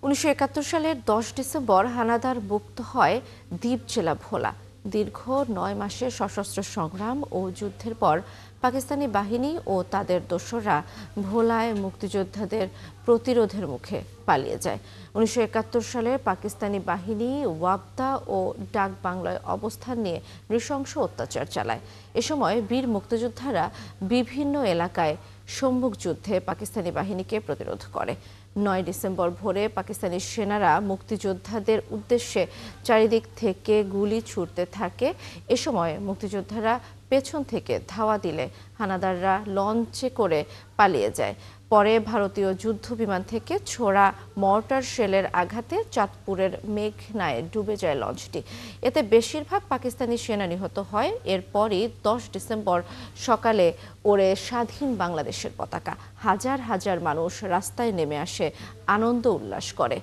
১৯৭১ সালের ১০ ডিসেম্বর হানাদার মুক্ত হয় দ্বীপ জেলা ভোলা। দীর্ঘ ৯ মাসের সশস্ত্র সংগ্রাম ও যুদ্ধের পর পাকিস্তানি বাহিনী ও তাদের দোসররা ভোলায় মুক্তিযোদ্ধাদের প্রতিরোধের মুখে পালিয়ে যায়। ১৯৭১ সালে পাকিস্তানি বাহিনী ওয়াপদা ও ডাকবাংলায় অবস্থান নিয়ে নৃশংস অত্যাচার চালায়। এ সময় বীর মুক্তিযোদ্ধারা বিভিন্ন এলাকায় সম্মুখ যুদ্ধে পাকিস্তানি বাহিনীকে প্রতিরোধ করে। ৯ ডিসেম্বর ভোরে পাকিস্তানি সেনারা মুক্তিযোদ্ধাদের উদ্দেশ্যে চারিদিক থেকে গুলি ছুড়তে থাকে। এ সময় মুক্তিযোদ্ধারা পেছন থেকে ধাওয়া দিলে হানাদাররা লঞ্চে করে পালিয়ে যায়। পরে ভারতীয় যুদ্ধ বিমান থেকে ছোড়া মর্টার শেলের আঘাতে চাঁদপুরের মেঘনায় ডুবে যায় লঞ্চটি। এতে বেশিরভাগ পাকিস্তানি সেনা নিহত হয়। এরপরই ১০ ডিসেম্বর সকালে ওড়ে স্বাধীন বাংলাদেশের পতাকা। হাজার হাজার মানুষ রাস্তায় নেমে আসে, আনন্দ উল্লাস করে।